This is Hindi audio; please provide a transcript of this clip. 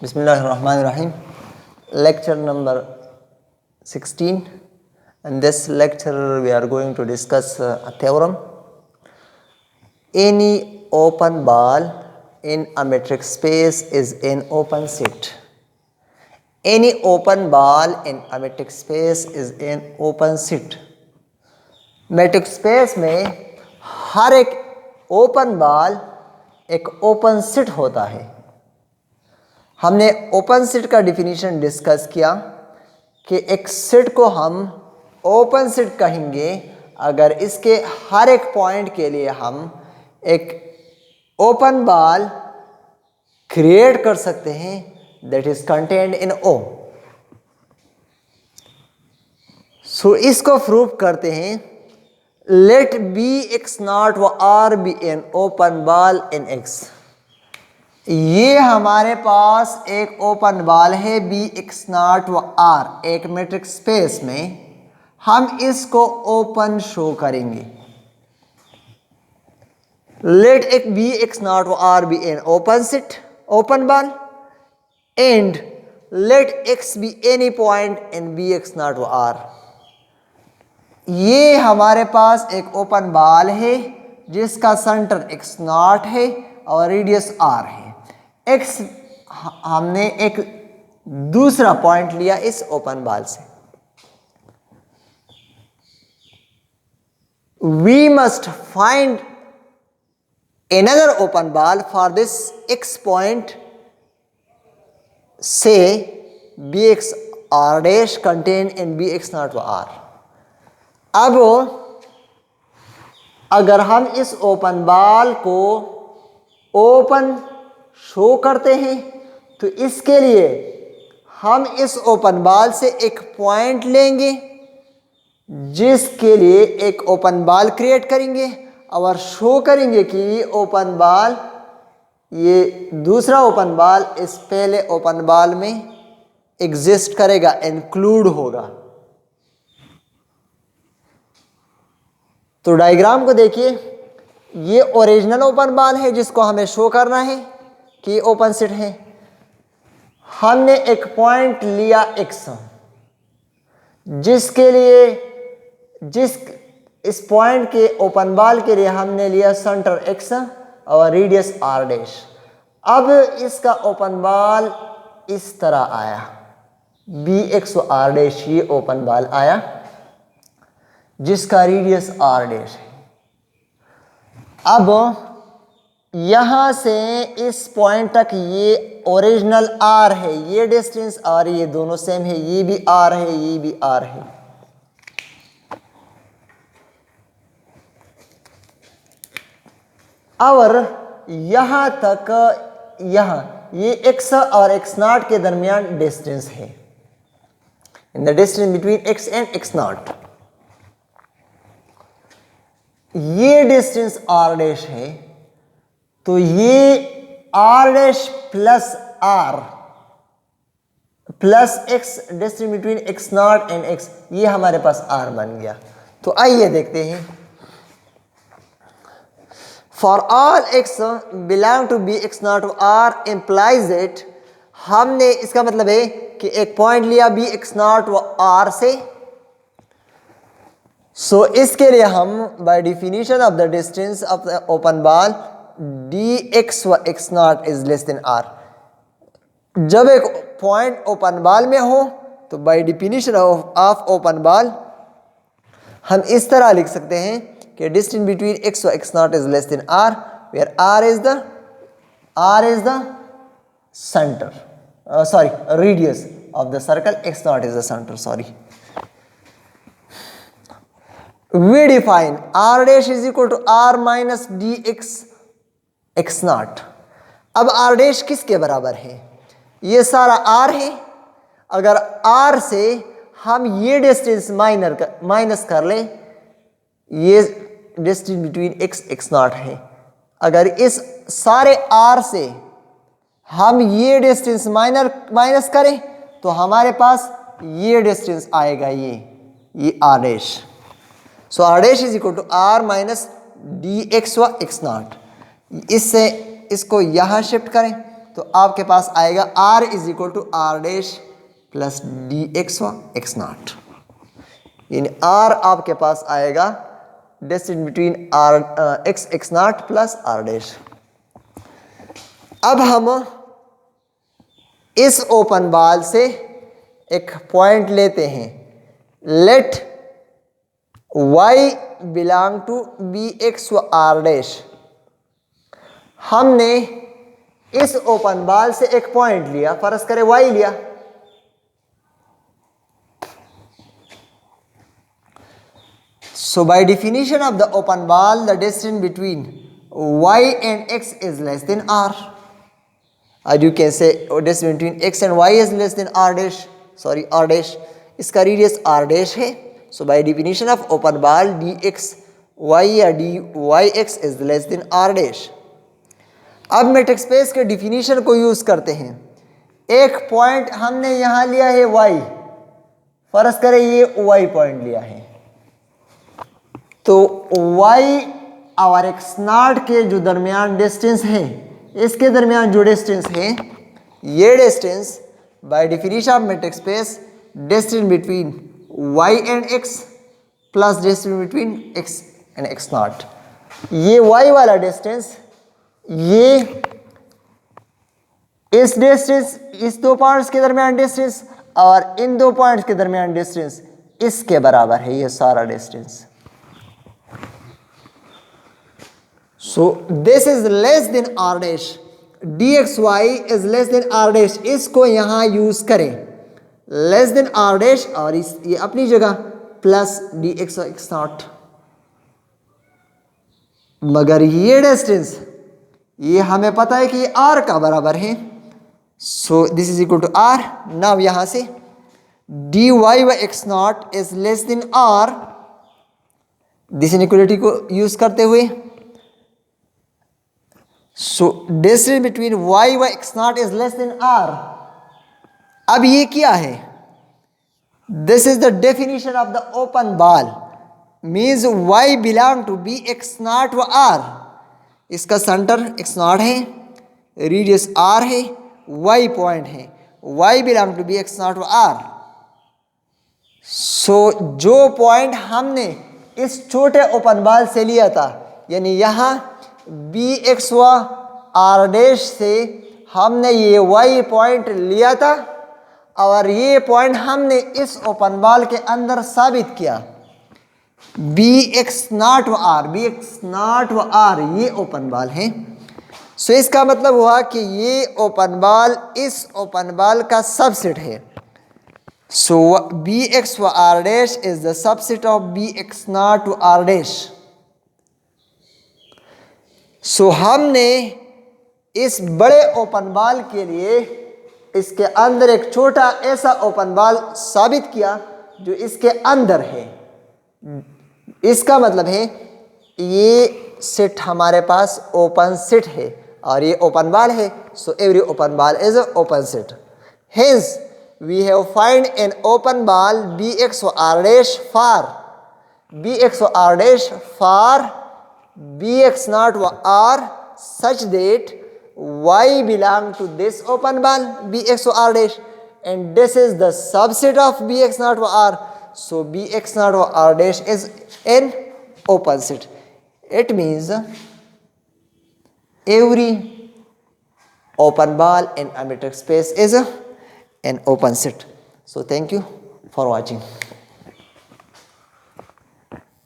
Bismillahirrahmanirrahim. Lecture number 16. In this lecture we are going to discuss a theorem. Any open ball in a metric space is an open set. Any open ball in a metric space is an open set. metric space में हर एक ओपन बॉल एक ओपन सेट होता है. हमने ओपन सेट का डिफिनीशन डिस्कस किया कि एक सेट को हम ओपन सेट कहेंगे अगर इसके हर एक पॉइंट के लिए हम एक ओपन बॉल क्रिएट कर सकते हैं that is contained in O. So इसको प्रूव करते हैं. लेट बी एक्स नॉट व r be an open ball in x. ये हमारे पास एक ओपन बॉल है बी एक्स नॉट व आर एक मेट्रिक स्पेस में. हम इसको ओपन शो करेंगे. लेट एक बी एक्स नॉट व r be an open set open ball and let x be any point in B x not व आर. ये हमारे पास एक ओपन बॉल है जिसका सेंटर एक्स नॉट है और रेडियस आर है. एक्स हमने एक दूसरा पॉइंट लिया इस ओपन बॉल से. We must find another open ball for this x point say bx r dash contained in bx not r. अब अगर हम इस ओपन बॉल को ओपन शो करते हैं तो इसके लिए हम इस ओपन बॉल से एक पॉइंट लेंगे जिसके लिए एक ओपन बॉल क्रिएट करेंगे और शो करेंगे कि ये ओपन बॉल ये दूसरा ओपन बॉल इस पहले ओपन बॉल में एग्जिस्ट करेगा, इंक्लूड होगा. तो डायग्राम को देखिए. ये ओरिजिनल ओपन बॉल है जिसको हमें शो करना है कि ओपन सेट है. हमने एक पॉइंट लिया x जिसके लिए इस पॉइंट के ओपन बॉल के लिए हमने लिया सेंटर x और रेडियस r डैश. अब इसका ओपन बॉल इस तरह आया bx और r डैश. ये ओपन बॉल आया जिसका रेडियस r डैश है. अब यहां से इस पॉइंट तक ये ओरिजिनल r है, ये डिस्टेंस r, ये दोनों सेम है, ये भी r है, ये भी r है. और यहां तक ये x और x नॉट के दरमियान डिस्टेंस है. In the distance between x and x not ये डिस्टेंस r डैश है. तो ये r dash plus r plus x distance between x not and x ये हमारे पास r बन गया. तो आइए देखते हैं. For all x belong to bx not r implies that हमने इसका मतलब है कि एक पॉइंट लिया bx not r से. सो इसके लिए हम by definition of the distance of the open ball dx व x not is less than r. जब एक पॉइंट ओपन बॉल में हो तो by definition of open ball हम इस तरह लिख सकते हैं कि distance between x और x naught is less than r, where r is the center, radius of the circle, x naught is the center. We define r dash is equal to r minus dx x naught. अब r dash किसके बराबर है? ये सारा r है. अगर r से हम ये डिस्टेंस माइनस कर ले, ये डिस्टेंस बिटवीन x नॉट है. अगर इस सारे r से हम ये डिस्टेंस माइनस करें तो हमारे पास ये डिस्टेंस आएगा, ये r dash. So r dash is equal to r minus dx व x नॉट. इससे इसको यहाँ शिफ्ट करें तो आपके पास आएगा r is equal to r dash plus d x x not, यानी r आपके पास आएगा distance between r x x not plus r dash. अब हम इस ओपन बॉल से एक पॉइंट लेते हैं, let y belong to B x व r डैश। हमने इस ओपन बॉल से एक पॉइंट लिया, फर्ज करें y लिया, so by definition of the open ball the distance between y and x is less than r, or you can say distance between x and y is less than r dash, sorry r dash, इसका रेडियस r dash है। so by definition of open ball dx y या dy x is less than r dash। अब मैट्रिक्स स्पेस के डिफिनीशन को यूज करते हैं। एक पॉइंट हमने यहां लिया है y, फर्ज करें ये y पॉइंट लिया है, तो y और x नॉट के जो दरमियान डिस्टेंस है, इसके दरमियान जो डिस्टेंस है, ये distance by definition of matrix space distance between y and x plus distance between x and x not. ये y वाला डिस्टेंस, ये इस डिस्टेंस, इस दो पॉइंट्स के दरमियान डिस्टेंस और इन दो पॉइंट्स के दरमियान डिस्टेंस इसके बराबर है, ये सारा distance. So this is less than r dash, dxy is less than r dash, इसको यहां यूज करें, लेस देन r डैश और इस ये अपनी जगह प्लस dx x नॉट। मगर ये डिस्टेंस, ये हमें पता है कि ये r का बराबर है, so this is equal to r। Now यहां से dy व x not is less than r, this inequality को यूज करते हुए, सो डिस्टेंस बिटवीन y व x not is less than r। अब ये क्या है? This is the definition of the open ball, means y belong to B x not व r। इसका सेंटर x नॉट है, रेडियस r है, y पॉइंट है, y belong to B x not व r। सो जो पॉइंट हमने इस छोटे ओपन बॉल से लिया था, यानी यहाँ बी एक्स व r डैश से हमने ये y पॉइंट लिया था और ये पॉइंट हमने इस ओपन बॉल के अंदर साबित किया, बी एक्स नॉट व r, बी एक्स नॉट व r, ये ओपन बॉल है। सो इसका मतलब हुआ कि ये ओपन बॉल इस ओपन बॉल का सबसेट है। सो बी एक्स व r dash is the subset of B x not व r डैश। सो हमने इस बड़े ओपन बॉल के लिए इसके अंदर एक छोटा ऐसा ओपन बॉल साबित किया जो इसके अंदर है। इसका मतलब है ये सेट हमारे पास ओपन सेट है और ये ओपन बॉल है, so every open ball is a open set. Hence we have find an open ball B x r dash for B x r dash for B x not व r such that y belong to this open ball bx r dash and this is the subset of bx naught or r, so bx naught or r dash is an open set. It means every open ball in a metric space is an open set. So thank you for watching.